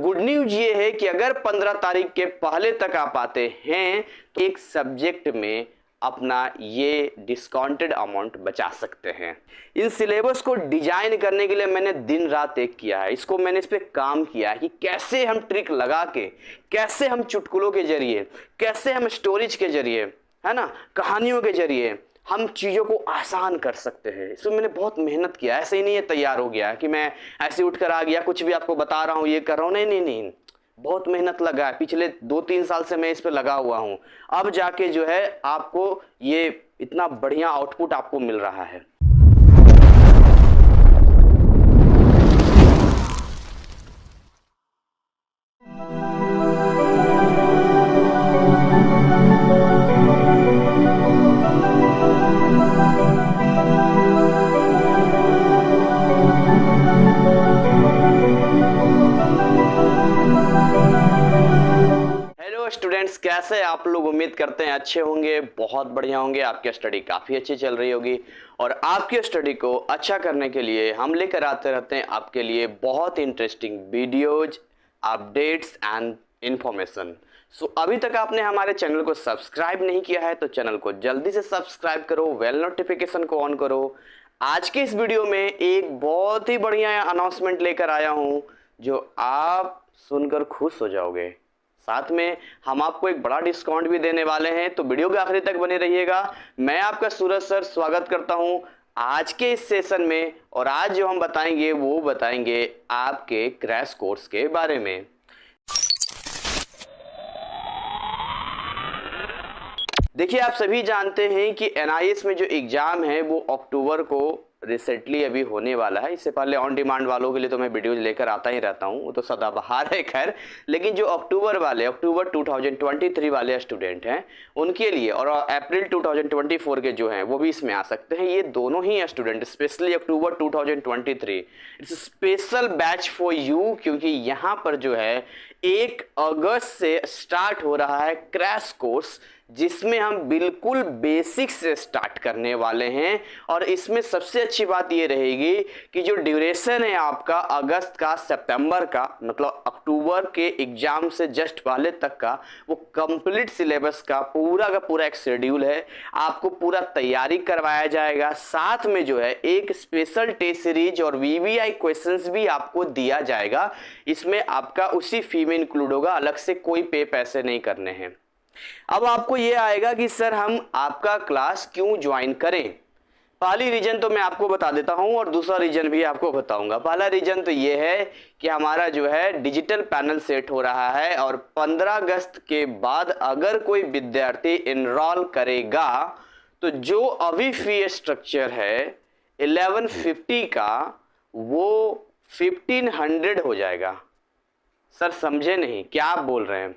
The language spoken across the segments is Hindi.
गुड न्यूज ये है कि अगर 15 तारीख के पहले तक आप आते हैं तो एक सब्जेक्ट में अपना ये डिस्काउंटेड अमाउंट बचा सकते हैं। इन सिलेबस को डिजाइन करने के लिए मैंने दिन रात एक किया है, इसको मैंने इस पे काम किया है कि कैसे हम ट्रिक लगा के, कैसे हम चुटकुलों के जरिए, कैसे हम स्टोरीज के जरिए, है ना, कहानियों के जरिए हम चीज़ों को आसान कर सकते हैं। इसमें मैंने बहुत मेहनत किया, ऐसे ही नहीं है तैयार हो गया कि मैं ऐसे उठकर आ गया कुछ भी आपको बता रहा हूँ ये कर रहा हूँ, नहीं नहीं नहीं, बहुत मेहनत लगा है। पिछले 2-3 साल से मैं इस पे लगा हुआ हूँ, अब जाके जो है आपको ये इतना बढ़िया आउटपुट आपको मिल रहा है। स्टूडेंट्स, कैसे आप लोग? उम्मीद करते हैं अच्छे होंगे, बहुत बढ़िया होंगे। आपकी स्टडी काफ़ी अच्छी चल रही होगी और आपकी स्टडी को अच्छा करने के लिए हम लेकर आते रहते हैं आपके लिए बहुत interesting videos, updates and information. So अभी तक आपने हमारे चैनल को सब्सक्राइब नहीं किया है तो चैनल को जल्दी से सब्सक्राइब करो, बेल नोटिफिकेशन को ऑन करो। आज के इस वीडियो में एक बहुत ही बढ़िया अनाउंसमेंट लेकर आया हूँ जो आप सुनकर खुश हो जाओगे। साथ में हम आपको एक बड़ा डिस्काउंट भी देने वाले हैं, तो वीडियो के आखिरी तक बने रहिएगा। मैं आपका सूरज सर स्वागत करता हूं आज के इस सेशन में, और आज जो हम बताएंगे वो बताएंगे आपके क्रैश कोर्स के बारे में। देखिए, आप सभी जानते हैं कि एनआईएस में जो एग्जाम है वो अक्टूबर को रिसेंटली अभी होने वाला है। इससे पहले ऑन डिमांड वालों के लिए तो मैं वीडियोज लेकर आता ही रहता हूँ, वो तो सदाबहार है खैर। लेकिन जो अक्टूबर 2023 वाले स्टूडेंट हैं उनके लिए, और अप्रैल 2024 के जो हैं वो भी इसमें आ सकते हैं। ये दोनों ही student, specially October 2023 it's special batch for you, क्योंकि यहाँ पर जो है 1 अगस्त से स्टार्ट हो रहा है क्रैश कोर्स, जिसमें हम बिल्कुल बेसिक से स्टार्ट करने वाले हैं। और इसमें सबसे अच्छी बात ये रहेगी कि जो ड्यूरेशन है आपका अगस्त का, सितंबर का, मतलब अक्टूबर के एग्जाम से जस्ट पहले तक का, वो कंप्लीट सिलेबस का पूरा एक शेड्यूल है। आपको पूरा तैयारी करवाया जाएगा। साथ में जो है एक स्पेशल टेस्ट सीरीज और वीवीआई क्वेश्चंस भी आपको दिया जाएगा। इसमें आपका उसी फी में इंक्लूड होगा, अलग से कोई पैसे नहीं करने हैं। अब आपको ये आएगा कि सर हम आपका क्लास क्यों ज्वाइन करें। पहली रीजन तो मैं आपको बता देता हूं और दूसरा रीजन भी आपको बताऊंगा। पहला रीजन तो ये है कि हमारा जो है डिजिटल पैनल सेट हो रहा है, और 15 अगस्त के बाद अगर कोई विद्यार्थी इनरोल करेगा तो जो अभी फी स्ट्रक्चर है 1150 का, वो 1500 हो जाएगा। सर समझे नहीं, क्या आप बोल रहे हैं?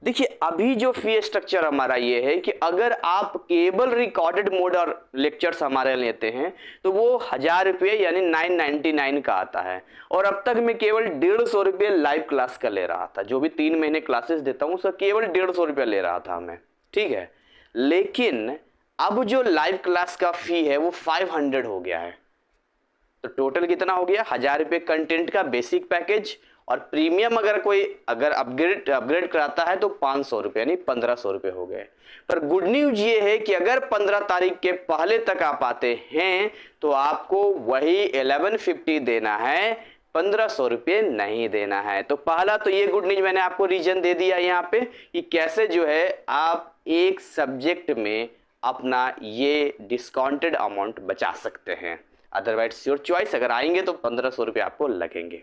देखिए, अभी जो फी स्ट्रक्चर हमारा ये है कि अगर आप केवल रिकॉर्डेड मोड और लेक्चर्स हमारे लेते हैं तो वो 1000 रुपये यानी 999 का आता है। और अब तक मैं केवल 150 रुपये लाइव क्लास का ले रहा था। जो भी 3 महीने क्लासेस देता हूँ उसका केवल 150 रुपये ले रहा था मैं, ठीक है। लेकिन अब जो लाइव क्लास का फी है वो 500 हो गया है। तो टोटल कितना हो गया? 1000 रुपये कंटेंट का बेसिक पैकेज, और प्रीमियम अगर अपग्रेड कराता है तो 500 रुपये यानी 1500 रुपये हो गए। पर गुड न्यूज ये है कि अगर 15 तारीख के पहले तक आप आते हैं तो आपको वही 1150 देना है, 1500 रुपये नहीं देना है। तो पहला तो ये गुड न्यूज मैंने आपको रीजन दे दिया यहाँ पे कि कैसे जो है आप एक सब्जेक्ट में अपना ये डिस्काउंटेड अमाउंट बचा सकते हैं। अदरवाइज योर चॉइस, अगर आएंगे तो 1500 रुपये आपको लगेंगे।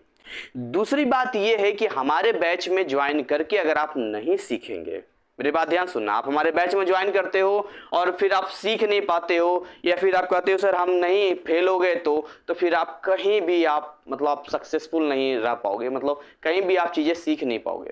दूसरी बात यह है कि हमारे बैच में ज्वाइन करके अगर आप नहीं सीखेंगे, मेरी बात ध्यान सुनना, आप हमारे बैच में ज्वाइन करते हो और फिर आप सीख नहीं पाते हो, या फिर आप कहते हो सर हम नहीं, फेल हो गए, तो फिर आप कहीं भी आप सक्सेसफुल नहीं रह पाओगे, मतलब कहीं भी आप चीजें सीख नहीं पाओगे।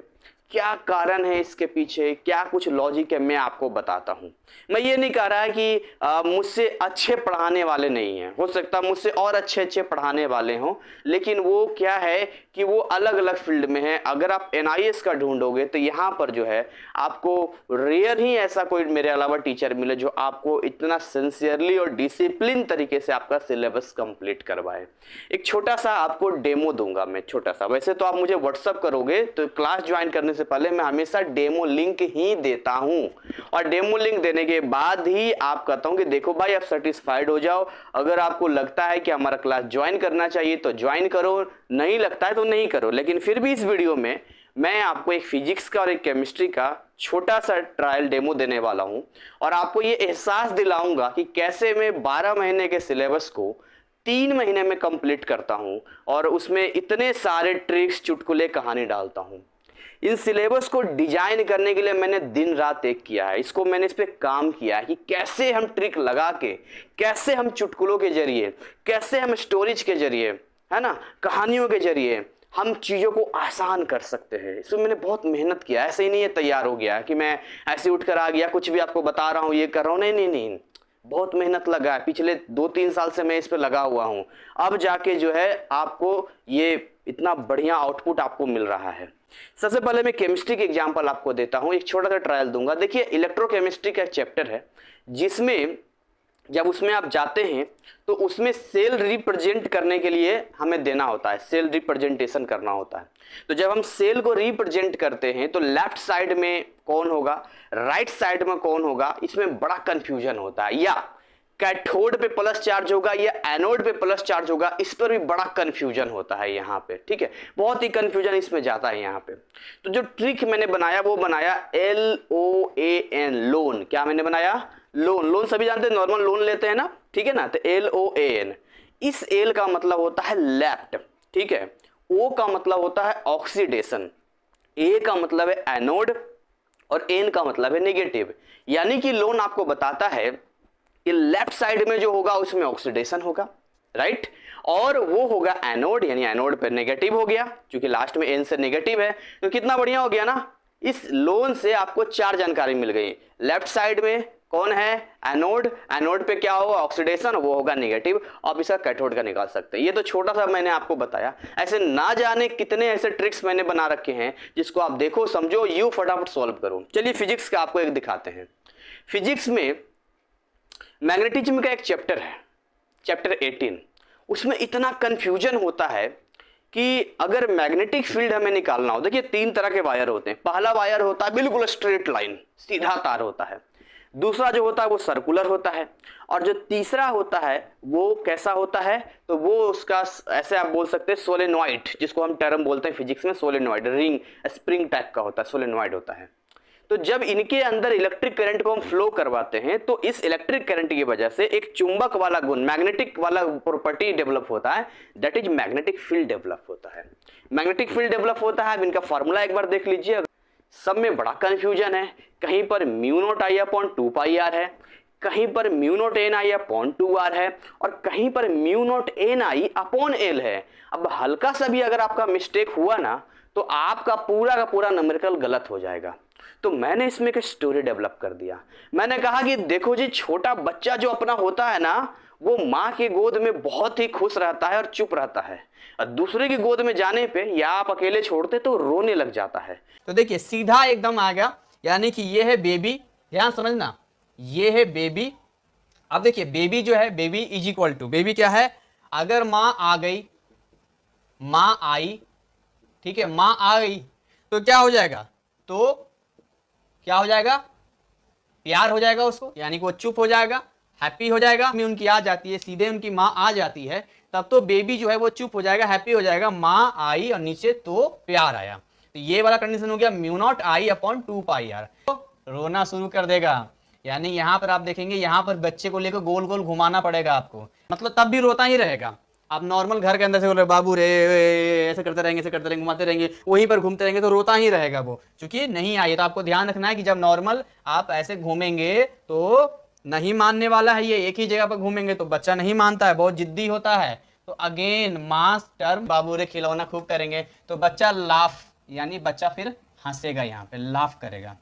क्या कारण है इसके पीछे, क्या कुछ लॉजिक है, मैं आपको बताता हूं। मैं ये नहीं कह रहा है कि मुझसे अच्छे पढ़ाने वाले नहीं हैं, हो सकता मुझसे और अच्छे अच्छे पढ़ाने वाले हों, लेकिन वो क्या है कि वो अलग अलग फील्ड में है। अगर आप एनआईएस का ढूंढोगे तो यहाँ पर जो है आपको रेयर ही ऐसा कोई मेरे अलावा टीचर मिले जो आपको इतना सिंसियरली और डिसिप्लिन तरीके से आपका सिलेबस कंप्लीट करवाए। एक छोटा सा आपको डेमो दूंगा मैं, छोटा सा। वैसे तो आप मुझे व्हाट्सअप करोगे तो क्लास ज्वाइन करने से पहले मैं हमेशा डेमो लिंक ही देता हूं, और डेमो लिंक देने के बाद ही आप कहता हूं कि देखो भाई आप सेटिस्फाइड हो जाओ। अगर आपको लगता है कि हमारा क्लास ज्वाइन करना चाहिए तो ज्वाइन करो, नहीं लगता है तो नहीं करो। लेकिन फिर भी इस वीडियो में मैं आपको एक फिजिक्स का और एक केमिस्ट्री का छोटा सा ट्रायल डेमो देने वाला हूं, और आपको ये एहसास दिलाऊंगा कि कैसे मैं 12 महीने के सिलेबस को 3 महीने में कंप्लीट करता हूं, और उसमें इतने सारे ट्रिक्स, चुटकुले, कहानी डालता हूं। इन सिलेबस को डिजाइन करने के लिए मैंने दिन रात एक किया है, इसको मैंने इस पे काम किया है कि कैसे हम ट्रिक लगा के, कैसे हम चुटकुलों के जरिए, कैसे हम स्टोरीज के जरिए, है ना, कहानियों के जरिए हम चीज़ों को आसान कर सकते हैं। इसमें मैंने बहुत मेहनत किया, ऐसे ही नहीं ये तैयार हो गया कि मैं ऐसे उठकर आ गया, कुछ भी आपको बता रहा हूँ, ये कर रहा हूँ। नहीं नहीं नहीं, बहुत मेहनत लगा है। पिछले 2-3 साल से मैं इस पे लगा हुआ हूँ, अब जाके जो है आपको ये इतना बढ़िया आउटपुट आपको मिल रहा है। सबसे पहले मैं केमिस्ट्री के एग्जाम्पल आपको देता हूँ, एक छोटा सा ट्रायल दूंगा। देखिए, इलेक्ट्रोकेमिस्ट्री का एक चैप्टर है जिसमें जब उसमें आप जाते हैं तो उसमें सेल रिप्रेजेंट करने के लिए हमें देना होता है, सेल रिप्रेजेंटेशन करना होता है। तो जब हम सेल को रिप्रेजेंट करते हैं तो लेफ्ट साइड में कौन होगा, राइट साइड में कौन होगा, इसमें बड़ा कंफ्यूजन होता है। या कैथोड पे प्लस चार्ज होगा या एनोड पे प्लस चार्ज होगा, इस पर भी बड़ा कंफ्यूजन होता है यहाँ पे। ठीक है, बहुत ही कंफ्यूजन इसमें जाता है यहाँ पे। तो जो ट्रिक मैंने बनाया वो बनाया LOAN, लोन। क्या मैंने बनाया? लोन। लोन सभी जानते हैं, नॉर्मल लोन लेते हैं ना, ठीक है ना। तो LOAN, इस L का मतलब होता है लेफ्ट, ठीक है। O का मतलब होता है ऑक्सीडेशन, A का मतलब है एनोड, और N का मतलब है नेगेटिव। यानी कि लोन आपको बताता है कि लेफ्ट साइड में जो होगा उसमें ऑक्सीडेशन होगा, राइट, और वो होगा एनोड, यानी एनोड पे नेगेटिव हो गया, क्योंकि लास्ट में N से नेगेटिव है। तो कितना बढ़िया हो गया ना, इस लोन से आपको 4 जानकारी मिल गई। लेफ्ट साइड में कौन है? एनोड, एनोड पे क्या होगा? ऑक्सीडेशन, वो होगा नेगेटिव। आप इसका कैथोड का निकाल सकते हैं। ये तो छोटा सा मैंने आपको बताया, ऐसे ना जाने कितने ऐसे ट्रिक्स मैंने बना रखे हैं जिसको आप देखो, समझो, यू फटाफट सॉल्व करो। चलिए फिजिक्स का आपको एक दिखाते हैं। फिजिक्स में मैग्नेटिज्म का एक चैप्टर है, चैप्टर 18। उसमें इतना कंफ्यूजन होता है कि अगर मैग्नेटिक फील्ड हमें निकालना हो, देखिए 3 तरह के वायर होते हैं। पहला वायर होता है बिल्कुल स्ट्रेट लाइन, सीधा तार होता है। दूसरा जो होता है वो सर्कुलर होता है, और जो तीसरा होता है वो कैसा होता है? तो वो उसका ऐसे आप बोल सकते हैं सोलेनॉइड, जिसको हम टर्म बोलते हैं फिजिक्स में सोलेनॉइड, रिंग स्प्रिंग टाइप का होता है, सोलेनॉइड होता है। तो जब इनके अंदर इलेक्ट्रिक करंट को हम फ्लो करवाते हैं तो इस इलेक्ट्रिक करंट की वजह से एक चुंबक वाला गुण, मैग्नेटिक वाला प्रॉपर्टी डेवलप होता है, that is magnetic field develop होता है। मैग्नेटिक फील्ड डेवलप होता है। अब इनका फॉर्मूला एक बार देख लीजिए। सब में बड़ा कंफ्यूजन है, कहीं पर mu naught I upon 2 pi R है, कहीं पर mu naught N I upon 2 R है, और कहीं पर mu naught N I upon L है। अब हल्का सा भी अगर आपका मिस्टेक हुआ ना तो आपका पूरा का पूरा न्यूमेरिकल गलत हो जाएगा। तो मैंने इसमें एक स्टोरी डेवलप कर दिया। मैंने कहा कि देखो जी, छोटा बच्चा जो अपना होता है ना, वो माँ की गोद में बहुत ही खुश रहता है और चुप रहता है, और दूसरे की गोद में जाने पे या आप अकेले छोड़ते तो रोने लग जाता है। तो देखिए सीधा एकदम आ गया, यानी कि ये है बेबी, ध्यान समझना, ये है बेबी। अब देखिए बेबी जो है, baby is equal to, baby क्या है? अगर माँ आ गई, माँ आई, ठीक है, माँ आ गई तो क्या हो जाएगा? तो क्या हो जाएगा? प्यार हो जाएगा उसको, यानी कि वो चुप हो जाएगा, हैप्पी हो जाएगा। उनकी आ जाती है, सीधे उनकी माँ आ जाती है, तब तो बेबी जो है वो चुप हो जाएगा, हैप्पी हो जाएगा। माँ आई और नीचे तो प्यार आया, तो ये वाला कंडीशन हो गया mu naught I upon 2 pi R. तो रोना शुरू कर देगा, यानी यहाँ पर आप देखेंगे, यहाँ पर बच्चे को लेकर गोल गोल घुमाना पड़ेगा आपको, मतलब तब भी रोता ही रहेगा। आप नॉर्मल घर के अंदर से बोल रहे बाबू रे, ऐसे करते रहेंगे, ऐसे करते रहेंगे, घुमाते रहेंगे, वहीं पर घूमते रहेंगे तो रोता ही रहेगा वो, क्योंकि नहीं आई। तो आपको ध्यान रखना है कि जब नॉर्मल आप ऐसे घूमेंगे तो नहीं मानने वाला है, ये एक ही जगह पर घूमेंगे तो बच्चा नहीं मानता है, बहुत जिद्दी होता है। तो अगेन मास टर्म, बाबू रे खिलौना खूब करेंगे तो बच्चा लाफ, यानी बच्चा फिर हंसेगा, यहाँ पे लाफ करेगा।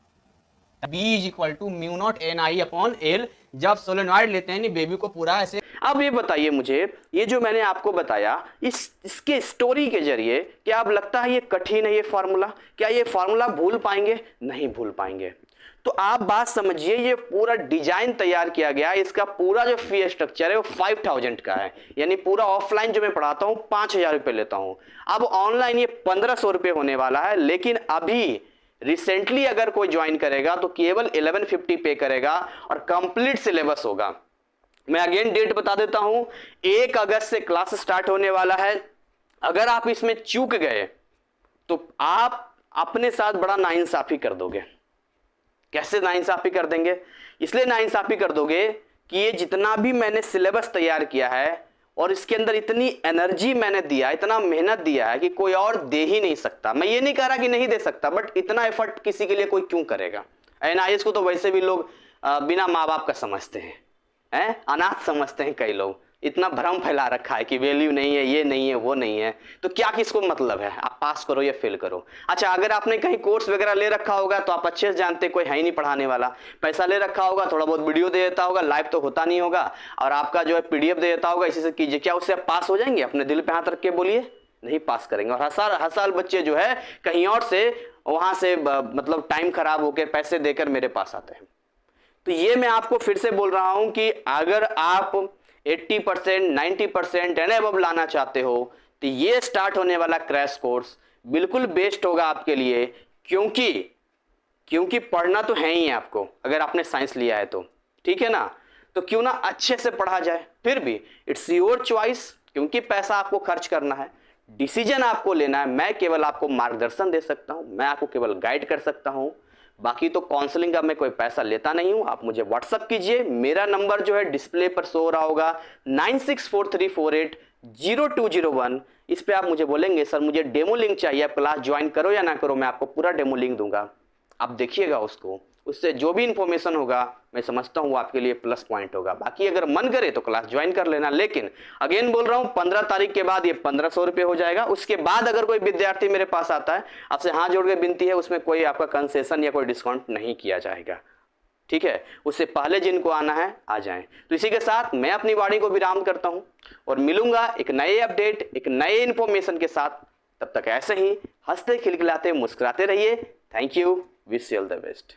B is equal to mu naught NI upon L. जब सोलेनॉइड लेते हैं बेबी को पूरा ऐसे। अब ये बताइए मुझे, ये जो मैंने आपको बताया इसके स्टोरी के जरिए, क्या अब लगता है ये कठिन है ये फार्मूला? क्या ये फार्मूला भूल पाएंगे? नहीं भूल पाएंगे। तो आप बात समझिए, ये पूरा डिजाइन तैयार किया गया, इसका पूरा जो फी स्ट्रक्चर है वो 5000 का है, यानी पूरा ऑफलाइन जो मैं पढ़ाता हूं 5000 रुपये लेता हूं। अब ऑनलाइन ये 1500 रुपये होने वाला है, लेकिन अभी रिसेंटली अगर कोई ज्वाइन करेगा तो केवल 1150 पे करेगा और कंप्लीट सिलेबस होगा। मैं अगेन डेट बता देता हूं, 1 अगस्त से क्लास स्टार्ट होने वाला है। अगर आप इसमें चूक गए तो आप अपने साथ बड़ा नाइंसाफी कर दोगे। कैसे नाइंसाफी कर देंगे? इसलिए नाइंसाफी कर दोगे कि ये जितना भी मैंने सिलेबस तैयार किया है और इसके अंदर इतनी एनर्जी मैंने दिया, इतना मेहनत दिया है कि कोई और दे ही नहीं सकता। मैं ये नहीं कह रहा कि नहीं दे सकता, बट इतना एफर्ट किसी के लिए कोई क्यों करेगा? NIS को तो वैसे भी लोग बिना माँ बाप का समझते हैं, अनाथ समझते हैं कई लोग। इतना भ्रम फैला रखा है कि वैल्यू नहीं है, ये नहीं है, वो नहीं है, तो क्या किसको मतलब है? आप पास करो या फेल करो। अच्छा, अगर आपने कहीं कोर्स वगैरह ले रखा होगा तो आप अच्छे से जानते कोई है ही नहीं पढ़ाने वाला। पैसा ले रखा होगा, थोड़ा बहुत वीडियो दे देता होगा, लाइव तो होता नहीं होगा, और आपका जो है PDF दे देता होगा, इसी से कीजिए। क्या उससे आप पास हो जाएंगे? अपने दिल पे हाथ रख के बोलिए, नहीं पास करेंगे। और हर साल बच्चे जो है कहीं और से वहां से मतलब टाइम खराब होकर पैसे देकर मेरे पास आते हैं। तो ये मैं आपको फिर से बोल रहा हूं कि अगर आप 80%, 90% एंड अबव लाना चाहते हो तो ये स्टार्ट होने वाला क्रैश कोर्स बिल्कुल बेस्ट होगा आपके लिए, क्योंकि पढ़ना तो है ही आपको, अगर आपने साइंस लिया है तो, ठीक है ना? तो क्यों ना अच्छे से पढ़ा जाए। फिर भी इट्स योर चॉइस, क्योंकि पैसा आपको खर्च करना है, डिसीजन आपको लेना है। मैं केवल आपको मार्गदर्शन दे सकता हूं, मैं आपको केवल गाइड कर सकता हूं। बाकी तो काउंसलिंग का मैं कोई पैसा लेता नहीं हूं। आप मुझे व्हाट्सअप कीजिए, मेरा नंबर जो है डिस्प्ले पर शो हो रहा होगा 9643480201। इस पे आप मुझे बोलेंगे सर मुझे डेमो लिंक चाहिए, आप क्लास ज्वाइन करो या ना करो, मैं आपको पूरा डेमो लिंक दूंगा। आप देखिएगा उसको, उससे जो भी इंफॉर्मेशन होगा मैं समझता हूँ वो आपके लिए प्लस पॉइंट होगा। बाकी अगर मन करे तो क्लास ज्वाइन कर लेना, लेकिन अगेन बोल रहा हूँ 15 तारीख के बाद ये 1500 रुपये हो जाएगा। उसके बाद अगर कोई विद्यार्थी मेरे पास आता है, आपसे हाथ जोड़ के विनती है, उसमें कोई आपका कंसेशन या कोई डिस्काउंट नहीं किया जाएगा, ठीक है? उससे पहले जिनको आना है आ जाएं। तो इसी के साथ मैं अपनी वाणी को विराम करता हूं और मिलूंगा एक नए अपडेट, एक नए इंफॉर्मेशन के साथ। तब तक ऐसे ही हंसते खिलखिलाते मुस्कुराते रहिए। Thank you, wish you all the best.